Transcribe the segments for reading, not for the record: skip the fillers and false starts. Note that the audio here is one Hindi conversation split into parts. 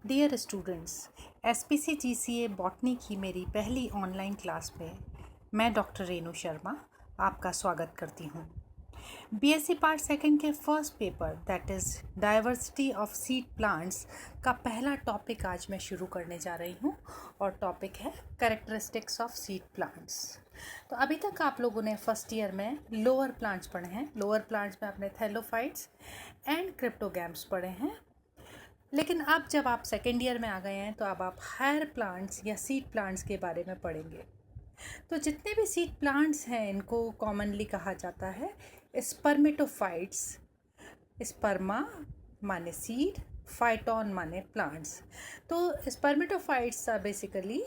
Dear students, SPC GCA botany की मेरी पहली ऑनलाइन क्लास में मैं डॉक्टर रेणु शर्मा आपका स्वागत करती हूँ। बीएससी पार्ट सेकंड के first paper that is diversity of seed plants का पहला टॉपिक आज मैं शुरू करने जा रही हूँ और टॉपिक है कैरेक्टरिस्टिक्स ऑफ सीड प्लांट्स। तो अभी तक आप लोगों ने फर्स्ट ईयर में लोअर प्लांट्स पढ़े हैं। लोअर प्लांट्स में आपने थैलोफाइट्स एंड क्रिप्टोगैम्स पढ़े हैं, लेकिन अब जब आप सेकेंड ईयर में आ गए हैं तो अब आप हायर प्लांट्स या सीड प्लांट्स के बारे में पढ़ेंगे। तो जितने भी सीड प्लांट्स हैं इनको कॉमनली कहा जाता है स्पर्मेटोफाइट्स। स्पर्मा माने सीड, फाइटोन माने प्लांट्स। तो spermatophytes are basically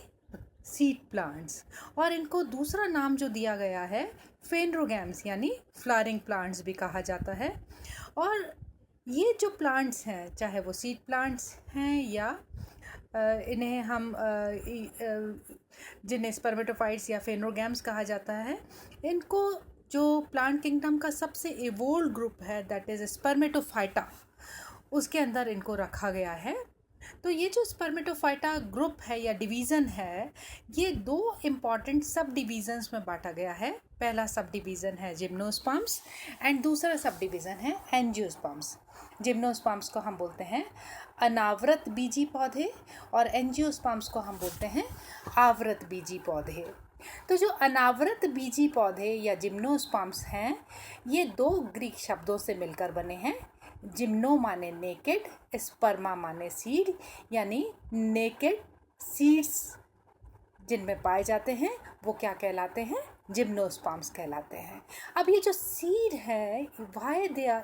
seed plants, और इनको दूसरा नाम जो दिया गया है फेनरोगैम्स यानी फ्लावरिंग प्लांट्स भी कहा जाता है। और ये जो प्लांट्स हैं, चाहे वो सीड प्लांट्स हैं या इन्हें हम जिन्हें स्पर्मेटोफाइट्स या फेनरोगैम्स कहा जाता है, इनको जो प्लांट किंगडम का सबसे इवोल्व ग्रुप है दैट इज़ स्पर्मेटोफाइटा, उसके अंदर इनको रखा गया है। तो ये जो स्पर्मेटोफाइटा ग्रुप है या डिवीज़न है, ये दो इम्पॉर्टेंट सब डिवीज़न्स में बांटा गया है। पहला सब डिवीज़न है जिम्नोस्पर्म्स एंड दूसरा सब डिवीज़न है एंजियोस्पर्म्स। जिम्नोस्पर्म्स को हम बोलते हैं अनावृत बीजी पौधे और एंजियोस्पर्म्स को हम बोलते हैं आवृत बीजी पौधे। तो जो अनावृत बीजी पौधे या जिम्नोस्पर्म्स हैं, ये दो ग्रीक शब्दों से मिलकर बने हैं। जिम्नो माने नेकेड, स्पर्मा माने सीड, यानी नेकेड सीड्स जिनमें पाए जाते हैं वो क्या कहलाते हैं? जिम्नोस्पर्म्स कहलाते हैं। अब ये जो सीड है, वाई दे आर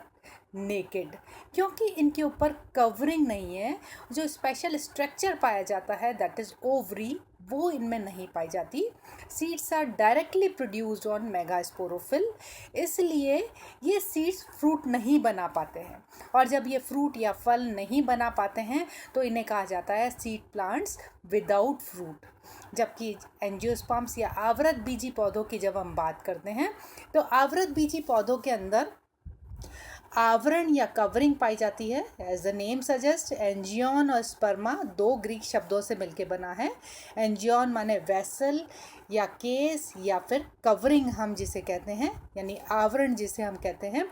नेकेड? क्योंकि इनके ऊपर कवरिंग नहीं है। जो स्पेशल स्ट्रक्चर पाया जाता है दैट इज़ ओवरी, वो इनमें नहीं पाई जाती। Seeds are directly produced on megasporophyll, इसलिए ये सीड्स फ्रूट नहीं बना पाते हैं। और जब ये फ्रूट या फल नहीं बना पाते हैं तो इन्हें कहा जाता है सीड प्लांट्स विदाउट फ्रूट। जबकि एंजियोस्पर्म्स या आवृत बीजी पौधों की जब हम बात करते हैं तो आवृत बीजी पौधों के अंदर आवरण या कवरिंग पाई जाती है। एज द नेम सजेस्ट, एंजियोन और स्पर्मा दो ग्रीक शब्दों से मिलके बना है। एंजियोन माने वेसल या केस या फिर कवरिंग हम जिसे कहते हैं, यानी आवरण जिसे हम कहते हैं,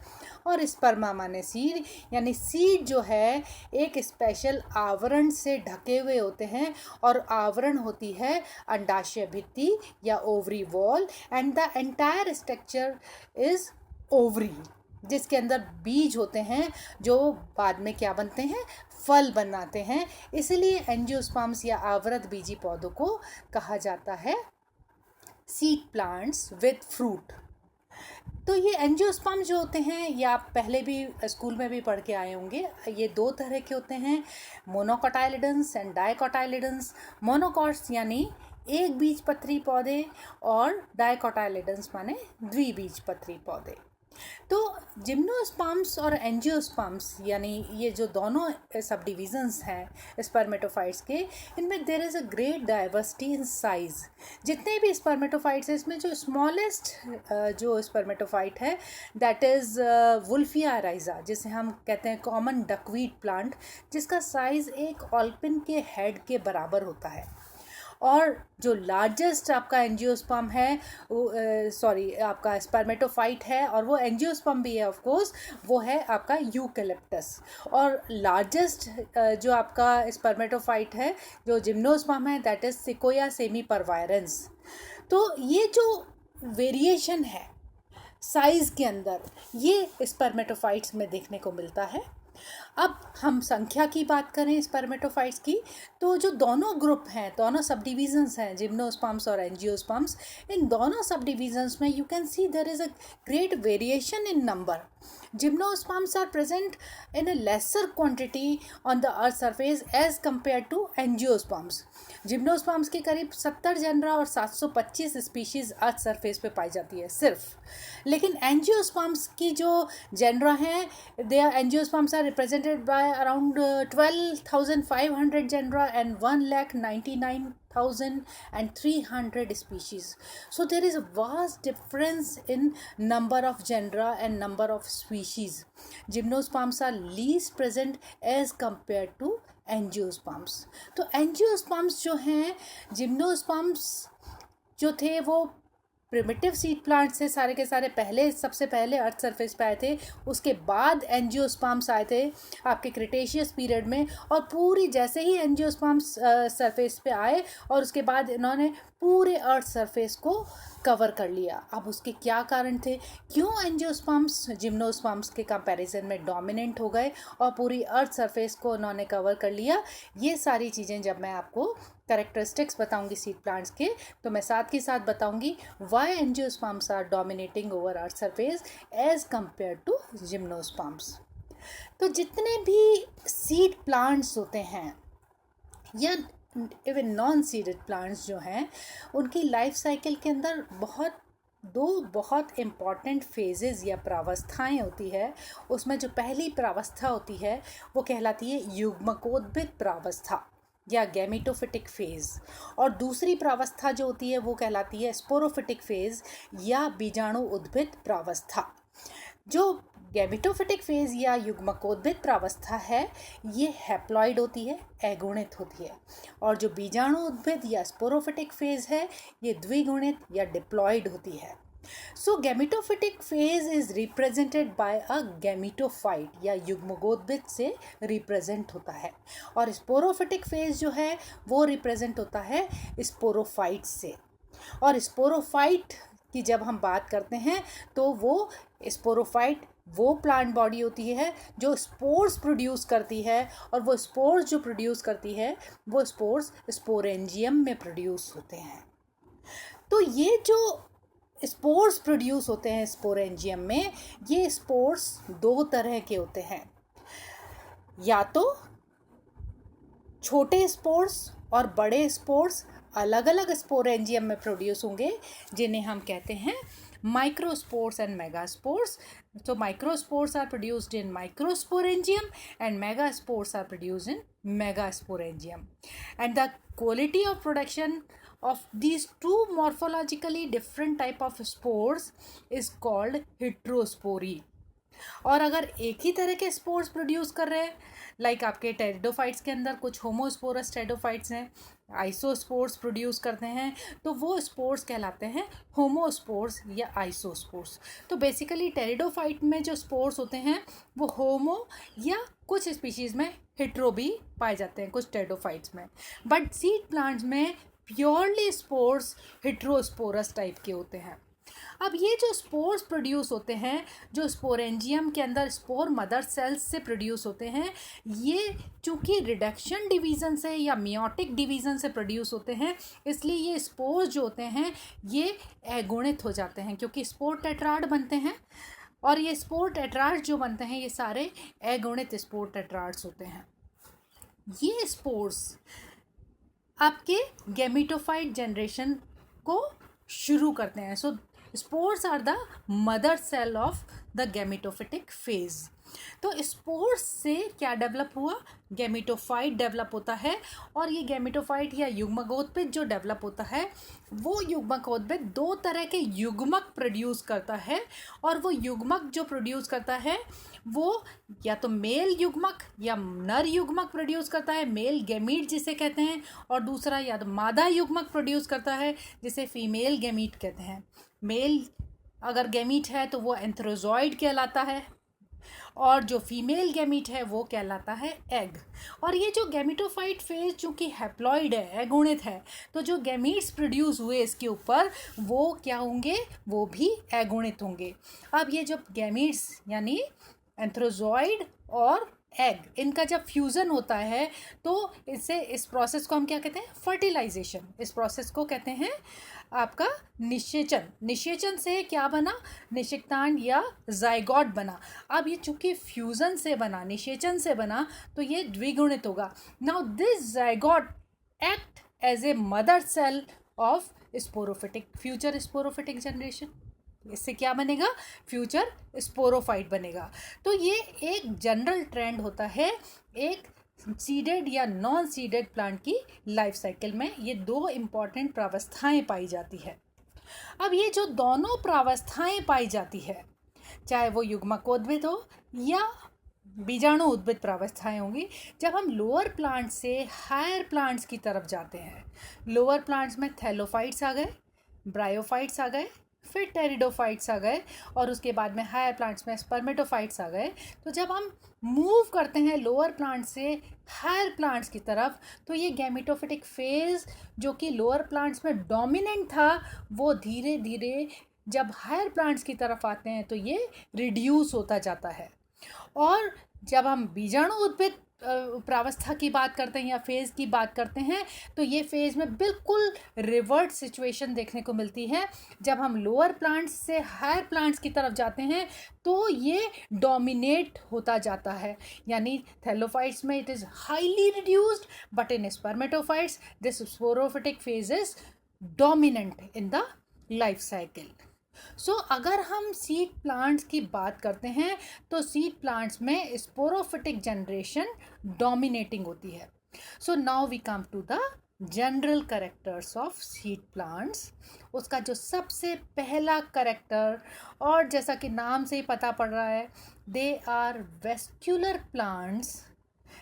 और स्पर्मा माने सीड, यानी सीड जो है एक स्पेशल आवरण से ढके हुए होते हैं, और आवरण होती है अंडाशय भित्ति या ovary wall, and the entire structure is ovary, जिसके अंदर बीज होते हैं जो बाद में क्या बनते हैं? फल बनाते हैं। इसलिए एंजियोस्पर्म्स या आवृत बीजी पौधों को कहा जाता है सीड प्लांट्स विद फ्रूट। तो ये एंजियोस्पर्म जो होते हैं, ये आप पहले भी स्कूल में भी पढ़ के आए होंगे। ये दो तरह के होते हैं, मोनोकोटाइलिडन्स एंड डाइकोटाइलिडन्स। मोनोकॉट्स यानी एक बीजपत्री पौधे और डाइकोटाइलिडन्स माने द्विबीजपत्री पौधे। तो जिम्नोस्पर्म्स और एंजियोस्पर्म्स यानी ये जो दोनों सब डिविजन्स हैं स्पर्मेटोफाइट्स के, इनमें there is a great diversity in size. जितने भी स्पर्मेटोफाइट्स हैं, इसमें जो स्मॉलेस्ट जो स्पर्मेटोफाइट है दैट इज़ वुल्फिया राइजा, जिसे हम कहते हैं कॉमन डकवीट प्लांट, जिसका साइज़ एक ऑल्पिन के हेड के बराबर होता है। और जो लार्जेस्ट आपका एंजियोस्पर्म है आपका स्पर्मेटोफाइट है, और वो एंजियोस्पर्म भी है ऑफ कोर्स, वो है आपका यूकेलिप्टस। और लार्जेस्ट जो आपका स्पर्मेटोफाइट है जो जिम्नोस्पर्म है दैट इज सिकोया सेमीपरवायरेंस। तो ये जो वेरिएशन है साइज़ के अंदर, ये स्पर्मेटोफाइट्स में देखने को मिलता है। अब हम संख्या की बात करें स्पर्मेटोफाइट्स की, तो जो दोनों ग्रुप हैं, दोनों सब डिविजन्स हैं, जिम्नोस्पर्म्स और एंजियोस्पर्म्स, इन दोनों सब डिविजन्स में you can see there is a great variation in number. Gymnosperms are present in a lesser quantity on the earth surface as compared to angiosperms. Gymnosperms के करीब 70 जेनरा और 725 स्पीशीज़ अर्थ सरफेस पे पाई जाती है सिर्फ। लेकिन एंजियोस्पर्म्स की जो जेनरा हैं, they are angiosperms are represented by around 12,500 genera and 1,99,300 species. So there is a vast difference in number of genera and number of species. Gymnosperms are least present as compared to angiosperms. तो एंजियोस्पर्म्स जो हैं, जिम्नोस्पर्म्स जो थे वो प्रिमिटिव सीड प्लांट से सारे के सारे सबसे पहले अर्थ सरफेस पे आए थे। उसके बाद एंजियोस्पर्म्स आए थे आपके क्रिटेशियस पीरियड में, और पूरी जैसे ही एंजियोस्पर्म्स सरफेस पे आए और उसके बाद इन्होंने पूरे अर्थ सरफेस को कवर कर लिया। अब उसके क्या कारण थे, क्यों एंजियोस्पर्म्स जिम्नोस्पर्म्स के कंपैरिजन में डोमिनेंट हो गए और पूरी अर्थ सरफेस को उन्होंने कवर कर लिया, ये सारी चीज़ें जब मैं आपको कैरेक्टरिस्टिक्स बताऊंगी सीड प्लांट्स के, तो मैं साथ ही साथ बताऊंगी why angiosperms are dominating over earth surface as compare to gymnosperms. तो जितने भी सीड प्लांट्स होते हैं या इवन नॉन सीडेड प्लांट्स जो हैं, उनकी लाइफ साइकिल के अंदर दो बहुत इम्पॉर्टेंट फेजेस या प्रावस्थाएं होती है। उसमें जो पहली प्रावस्था होती है वो कहलाती है युग्मकोद्भिद प्रावस्था या गैमेटोफिटिक फेज, और दूसरी प्रावस्था जो होती है वो कहलाती है स्पोरोफिटिक फेज या बीजाणु उद्भिद प्रावस्था। जो गैमेटोफिटिक फेज या युग्मकोद्भिद प्रावस्था है ये हैप्लॉइड होती है, अगुणित होती है, और जो बीजाणु उद्भिद या स्पोरोफिटिक फेज है ये द्विगुणित या डिप्लॉइड होती है। So gametophytic phase is represented by a gametophyte या युग्मकोद्भिद से रिप्रेजेंट होता है, और स्पोरोफिटिक फेज जो है वो रिप्रेजेंट होता है स्पोरोफाइट से। और स्पोरोफाइट की जब हम बात करते हैं तो वो स्पोरोफाइट वो प्लांट बॉडी होती है जो स्पोर्स प्रोड्यूस करती है, और वो स्पोर्स जो प्रोड्यूस करती है वो स्पोर्स स्पोरेंजियम में प्रोड्यूस होते हैं। तो ये जो स्पोर्स प्रोड्यूस होते हैं स्पोरेंजियम में, ये स्पोर्स दो तरह के होते हैं, या तो छोटे स्पोर्स और बड़े स्पोर्स अलग अलग स्पोरेंजियम में प्रोड्यूस होंगे, जिन्हें हम कहते हैं microspores and megaspores. So microspores are produced in microsporangium and megaspores are produced in megasporangium. And the quality of production of these two morphologically different type of spores is called heterospory. और अगर एक ही तरह के स्पोर्स प्रोड्यूस कर रहे हैं, लाइक आपके टेरिडोफाइट्स के अंदर कुछ होमोस्पोरस टेरिडोफाइट्स हैं, आइसोस्पोर्स प्रोड्यूस करते हैं, तो वो स्पोर्स कहलाते हैं होमोस्पोर्स या आइसोस्पोर्स। तो बेसिकली टेरिडोफाइट में जो स्पोर्स होते हैं वो होमो या कुछ स्पीशीज़ में हेट्रो भी पाए जाते हैं, कुछ टेरिडोफाइट्स में, बट सीड प्लांट्स में प्योरली स्पोर्स हेट्रोस्पोरस टाइप के होते हैं। अब ये जो स्पोर्स प्रोड्यूस होते हैं, जो स्पोरेंजियम के अंदर स्पोर मदर सेल्स से प्रोड्यूस होते हैं, ये चूँकि रिडक्शन डिवीज़न से या मियोटिक डिवीज़न से प्रोड्यूस होते हैं, इसलिए ये स्पोर्स जो होते हैं ये अगुणित हो जाते हैं, क्योंकि स्पोर टेट्राड बनते हैं, और ये स्पोर टेट्राड जो बनते हैं ये सारे अगुणित स्पोर टेट्राड्स होते हैं। ये स्पोर्स आपके गैमेटोफाइट जनरेशन को शुरू करते हैं। So spores are the mother cell of the gametophytic phase. तो स्पोर्स से क्या डेवलप हुआ, गैमेटोफाइट डेवलप होता है, और ये गैमेटोफाइट या युग्मकोद्भिद जो डेवलप होता है वो युग्मकोद्भिद दो तरह के युग्मक प्रोड्यूस करता है, और वो युग्मक जो प्रोड्यूस करता है वो या तो मेल युग्मक या नर युग्मक प्रोड्यूस करता है, मेल गैमीट जिसे कहते हैं, और दूसरा या तो मादा युग्मक प्रोड्यूस करता है जिसे फीमेल गैमीट कहते हैं। मेल अगर गैमीट है तो वो एंथ्रोजॉइड कहलाता है, और जो फीमेल गैमीट है वो कहलाता है एग। और ये जो गैमेटोफाइट फेज चूँकि हैप्लॉइड है, अगुणित है, तो जो गैमीट्स प्रोड्यूस हुए इसके ऊपर वो क्या होंगे, वो भी अगुणित होंगे। अब ये जब गैमीट्स यानी एंथ्रोजॉइड और एग, इनका जब फ्यूज़न होता है तो इस प्रोसेस को हम क्या कहते हैं, फर्टिलाइजेशन। इस प्रोसेस को कहते हैं आपका निषेचन। निषेचन से क्या बना, निषिक्तांड या जाइगोट बना। अब ये चूँकि फ्यूज़न से बना, निषेचन से बना, तो ये द्विगुणित होगा। Now this zygote act as a mother cell of sporophytic, future sporophytic generation. इससे क्या बनेगा, फ्यूचर स्पोरोफाइट बनेगा। तो ये एक जनरल ट्रेंड होता है एक सीडेड या नॉन सीडेड प्लांट की लाइफ साइकिल में। ये दो इम्पॉर्टेंट प्रावस्थाएं पाई जाती है। अब ये जो दोनों प्रावस्थाएं पाई जाती है, चाहे वो युग्मकोद्भिद हो या बीजाणु उद्भिद प्रावस्थाएं होंगी जब हम लोअर प्लांट से हायर प्लांट्स की तरफ जाते हैं। लोअर प्लांट्स में थैलोफाइट्स आ गए, ब्रायोफाइट्स आ गए, फिर टेरिडोफाइट्स आ गए और उसके बाद में हायर प्लांट्स में स्पर्मेटोफाइट्स आ गए। तो जब हम मूव करते हैं लोअर प्लांट से हायर प्लांट्स की तरफ तो ये गैमेटोफिटिक फेज जो कि लोअर प्लांट्स में डोमिनेंट था वो धीरे धीरे जब हायर प्लांट्स की तरफ आते हैं तो ये रिड्यूस होता जाता है। और जब हम बीजाणु उद्भिद प्रावस्था की बात करते हैं या फेज़ की बात करते हैं तो ये फेज़ में बिल्कुल रिवर्ट सिचुएशन देखने को मिलती है। जब हम लोअर प्लांट्स से हायर प्लांट्स की तरफ जाते हैं तो ये डोमिनेट होता जाता है, यानी थैलोफाइट्स में it is highly reduced but in spermatophytes this sporophytic phase is dominant in the life cycle. So अगर हम सीड प्लांट्स की बात करते हैं तो सीड प्लांट्स में स्पोरोफिटिक जनरेशन डोमिनेटिंग होती है। So now we come to the general characters of seed plants. उसका जो सबसे पहला कैरेक्टर, और जैसा कि नाम से ही पता पड़ रहा है, they are vascular plants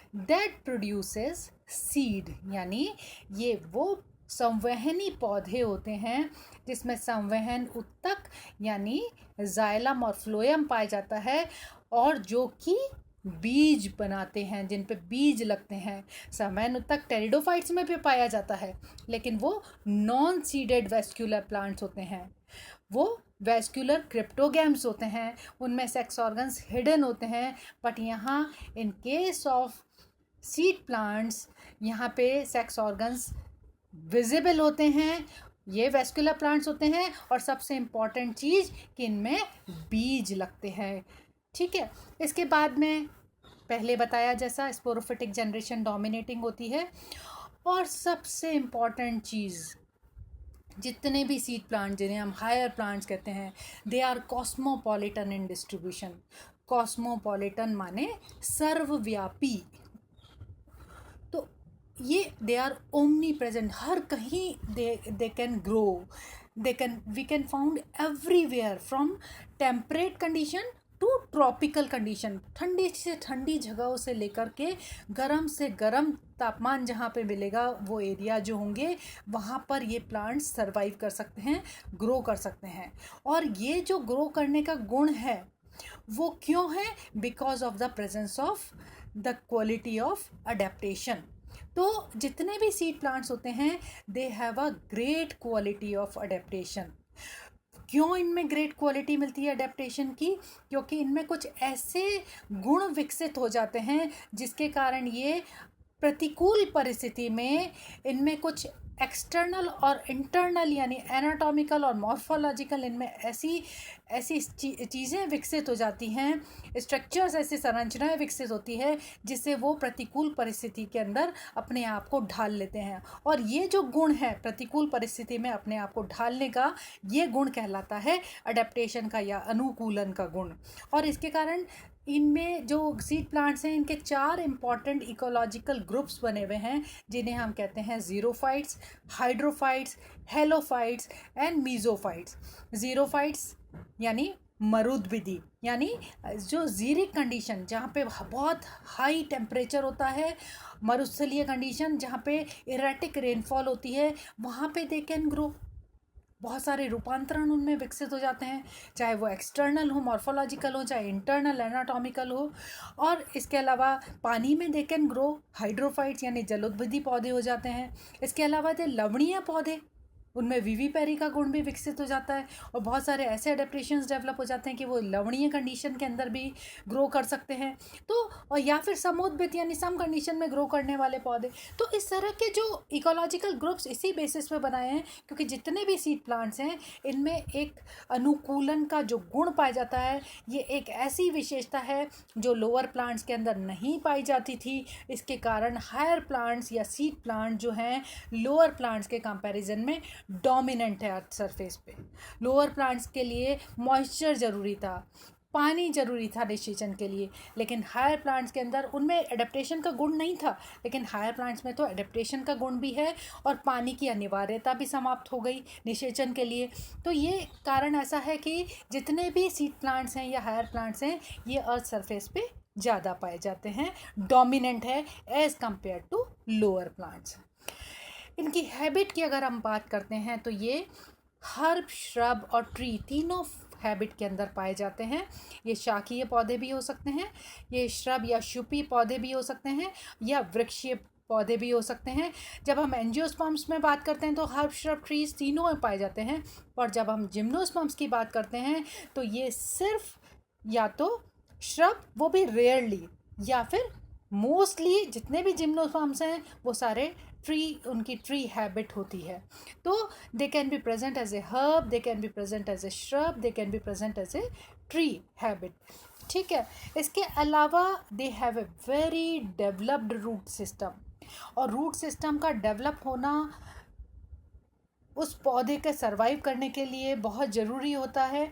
that produces seed, यानी ये वो संवहनी पौधे होते हैं जिसमें संवहन उत्तक यानी जाइलम और फ्लोएम पाया जाता है और जो कि बीज बनाते हैं, जिन पे बीज लगते हैं। संवहन उत्तक टेरिडोफाइट्स में भी पाया जाता है लेकिन वो नॉन सीडेड वेस्क्यूलर प्लांट्स होते हैं। वो वेस्क्यूलर क्रिप्टोगैम्स होते हैं, उनमें सेक्स ऑर्गन्स हिडन होते हैं। बट यहाँ in case of seed plants यहाँ पे सेक्स ऑर्गन्स विजिबल होते हैं। ये वेस्कुलर प्लांट्स होते हैं और सबसे इम्पॉर्टेंट चीज़ कि इनमें बीज लगते हैं। ठीक है, इसके बाद में पहले बताया जैसा स्पोरोफिटिक जनरेशन डोमिनेटिंग होती है। और सबसे इम्पॉर्टेंट चीज़, जितने भी सीड प्लांट जिन्हें हम हायर प्लांट्स कहते हैं, they are cosmopolitan in distribution. Cosmopolitan माने सर्वव्यापी। तो ये दे आर ओमनी प्रेजेंट, हर कहीं they can grow, we can found everywhere from temperate condition to tropical condition. ठंडी से ठंडी जगहों से लेकर के गर्म से गर्म तापमान जहाँ पे मिलेगा वो एरिया जो होंगे वहाँ पर ये प्लांट्स सर्वाइव कर सकते हैं, ग्रो कर सकते हैं। और ये जो ग्रो करने का गुण है वो क्यों है? Because of the presence of the quality of adaptation. तो जितने भी सीड प्लांट्स होते हैं they have a great quality of adaptation. क्यों इनमें ग्रेट क्वालिटी मिलती है अडेप्टेशन की? क्योंकि इनमें कुछ ऐसे गुण विकसित हो जाते हैं जिसके कारण ये प्रतिकूल परिस्थिति में इनमें कुछ एक्सटर्नल और इंटरनल यानी एनाटॉमिकल और मॉर्फोलॉजिकल इनमें ऐसी चीज़ें विकसित हो जाती हैं, स्ट्रक्चर्स, ऐसी संरचनाएं विकसित होती है जिससे वो प्रतिकूल परिस्थिति के अंदर अपने आप को ढाल लेते हैं। और ये जो गुण है प्रतिकूल परिस्थिति में अपने आप को ढालने का, ये गुण कहलाता है अडेप्टेशन का या अनुकूलन का गुण। और इसके कारण इनमें जो सीड प्लांट्स हैं इनके 4 इम्पॉर्टेंट इकोलॉजिकल ग्रुप्स बने हुए हैं जिन्हें हम कहते हैं ज़ीरोफाइट्स, हाइड्रोफाइट्स, हेलोफाइट्स एंड मीज़ोफाइट्स। ज़ीरोफाइट्स यानी मरुद्भिदी, यानी जो ज़ीरिक कंडीशन जहाँ पे बहुत हाई टेम्परेचर होता है, मरुस्थलीय कंडीशन जहाँ पे इरेटिक रेनफॉल होती है, वहाँ पे दे कैन ग्रो। बहुत सारे रूपांतरण उनमें विकसित हो जाते हैं, चाहे वो एक्सटर्नल हो मॉर्फोलॉजिकल हो, चाहे इंटरनल एनाटॉमिकल हो। और इसके अलावा पानी में दे कैन ग्रो, हाइड्रोफाइट्स यानी जलोद्भिदी पौधे हो जाते हैं। इसके अलावा दे लवणीय पौधे, उनमें विविपेरी का गुण भी विकसित हो जाता है और बहुत सारे ऐसे अडेप्टेशंस डेवलप हो जाते हैं कि वो लवणीय कंडीशन के अंदर भी ग्रो कर सकते हैं। तो और या फिर समोद्भिद यानी सम कंडीशन में ग्रो करने वाले पौधे। तो इस तरह के जो इकोलॉजिकल ग्रुप्स इसी बेसिस पे बनाए हैं क्योंकि जितने भी सीड प्लांट्स हैं इनमें एक अनुकूलन का जो गुण पाया जाता है, ये एक ऐसी विशेषता है जो लोअर प्लांट्स के अंदर नहीं पाई जाती थी। इसके कारण हायर प्लांट्स या सीड प्लांट जो हैं लोअर प्लांट्स के कंपैरिजन में डोमिनेंट है अर्थ सरफेस पे। लोअर प्लांट्स के लिए मॉइस्चर ज़रूरी था, पानी ज़रूरी था निषेचन के लिए, लेकिन हायर प्लांट्स के अंदर उनमें एडेप्टेशन का गुण नहीं था। लेकिन हायर प्लांट्स में तो एडेप्टेशन का गुण भी है और पानी की अनिवार्यता भी समाप्त हो गई निषेचन के लिए। तो ये कारण ऐसा है कि जितने भी सीड प्लांट्स हैं या हायर प्लांट्स हैं ये अर्थ सरफेस पे ज़्यादा पाए जाते हैं, डोमिनेंट है as compare to lower plants. इनकी हैबिट की अगर हम बात करते हैं तो ये हर्ब, श्रब और ट्री तीनों हैबिट के अंदर पाए जाते हैं। ये शाकीय पौधे भी हो सकते हैं, ये श्रब या शुपी पौधे भी हो सकते हैं, या वृक्षीय पौधे भी हो सकते हैं। जब हम एंजियोस्पर्म्स में बात करते हैं तो हर्ब, श्रब, ट्रीज तीनों में पाए जाते हैं। और जब हम जिम्नोस्पर्म्स की बात करते हैं तो ये सिर्फ या तो श्रब, वो भी रेयरली, या फिर मोस्टली जितने भी जिम्नोस्पर्म्स हैं वो सारे ट्री, उनकी ट्री हैबिट होती है। तो they can be present as a herb, they can be present as a shrub, they can be present as a tree habit. ठीक है। इसके अलावा they have a very developed root system, और रूट सिस्टम का डेवलप होना उस पौधे के सरवाइव करने के लिए बहुत ज़रूरी होता है,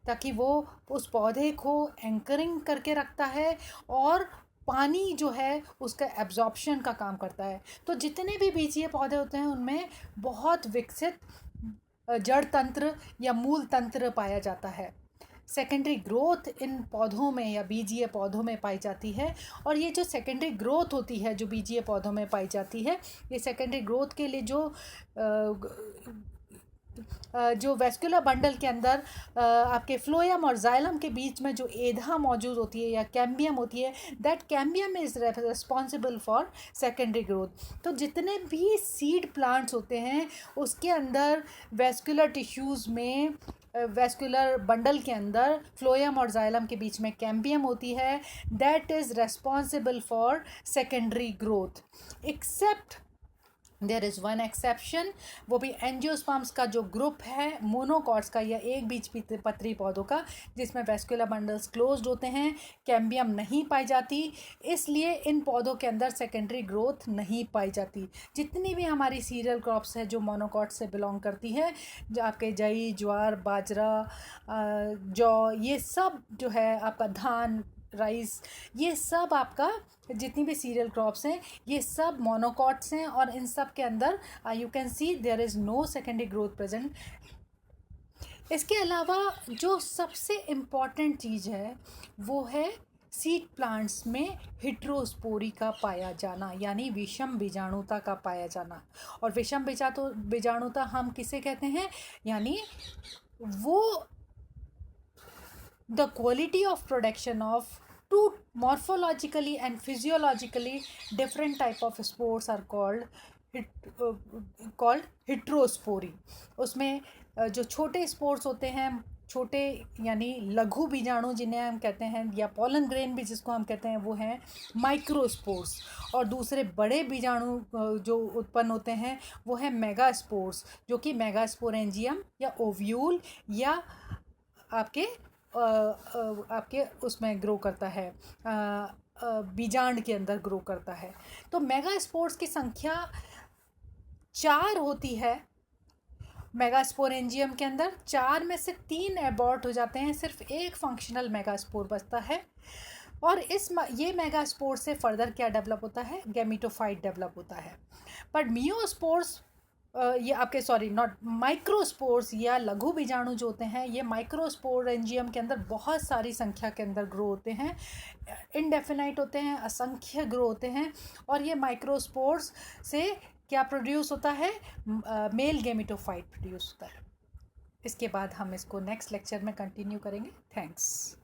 ताकि वो उस पौधे को एंकरिंग करके रखता है और पानी जो है उसका एब्जॉर्प्शन का काम करता है। तो जितने भी बीजीय पौधे होते हैं उनमें बहुत विकसित जड़ तंत्र या मूल तंत्र पाया जाता है। सेकेंडरी ग्रोथ इन पौधों में या बीजीय पौधों में पाई जाती है। और ये जो सेकेंडरी ग्रोथ होती है जो बीजीय पौधों में पाई जाती है, ये सेकेंडरी ग्रोथ के लिए जो वेस्कुलर बंडल के अंदर आपके फ्लोएम और जाइलम के बीच में जो एधा मौजूद होती है या कैम्बियम होती है, that cambium is responsible for secondary growth. तो जितने भी सीड प्लांट्स होते हैं उसके अंदर वेस्कुलर टिश्यूज़ में, वेस्कुलर बंडल के अंदर फ्लोएम और जाइलम के बीच में कैम्बियम होती है, that is responsible for secondary growth. Except there is one exception, वो भी एंजियोस्पर्म्स का जो ग्रुप है मोनोकॉट्स का या एक बीज पत्री पौधों का, जिसमें वेस्कुलर बंडल्स क्लोज्ड होते हैं, कैम्बियम नहीं पाई जाती, इसलिए इन पौधों के अंदर सेकेंडरी ग्रोथ नहीं पाई जाती। जितनी भी हमारी सीरियल क्रॉप्स है जो मोनोकॉट से बिलोंग करती है, जो आपके जई, ज्वार, बाजरा, जौ, ये सब जो है आपका धान, राइस, ये सब आपका जितनी भी सीरियल क्रॉप्स हैं ये सब मोनोकॉट्स हैं, और इन सब के अंदर you can see there is no secondary growth present. इसके अलावा जो सबसे इम्पॉर्टेंट चीज़ है वो है सीड प्लांट्स में हिट्रोस्पोरी का पाया जाना, यानी विषम बीजाणुता का पाया जाना। और विषम बीजाणुता हम किसे कहते हैं, यानी वो the quality of production of two morphologically and physiologically different type of spores are called heterospory। उसमें जो छोटे स्पोर्स होते हैं, छोटे यानी लघु बीजाणु जिन्हें हम कहते हैं, या पोलन ग्रेन भी जिसको हम कहते हैं, वो हैं माइक्रोस्पोर्स। और दूसरे बड़े बीजाणु जो उत्पन्न होते हैं वो है मेगास्पोर्स, जो कि मेगास्पोरेंजियम या ओव्यूल या आपके उसमें ग्रो करता है, बीजांड के अंदर ग्रो करता है। तो मेगास्पोर्स की संख्या 4 होती है मेगास्पोरेंजियम के अंदर। 4 में से 3 एबॉर्ट हो जाते हैं, सिर्फ एक फंक्शनल मेगास्पोर बचता है। और ये मेगास्पोर से फर्दर क्या डेवलप होता है, गैमेटोफाइट डेवलप होता है। बट मियोस्पोर्स ये आपके नॉट माइक्रोस्पोर्स या लघु बीजाणु जो होते हैं, ये माइक्रोस्पोरेंजियम के अंदर बहुत सारी संख्या के अंदर ग्रो होते हैं, इनडेफिनाइट होते हैं, असंख्य ग्रो होते हैं। और ये माइक्रोस्पोर्स से क्या प्रोड्यूस होता है, मेल गैमेटोफाइट प्रोड्यूस होता है। इसके बाद हम इसको नेक्स्ट लेक्चर में कंटिन्यू करेंगे। थैंक्स।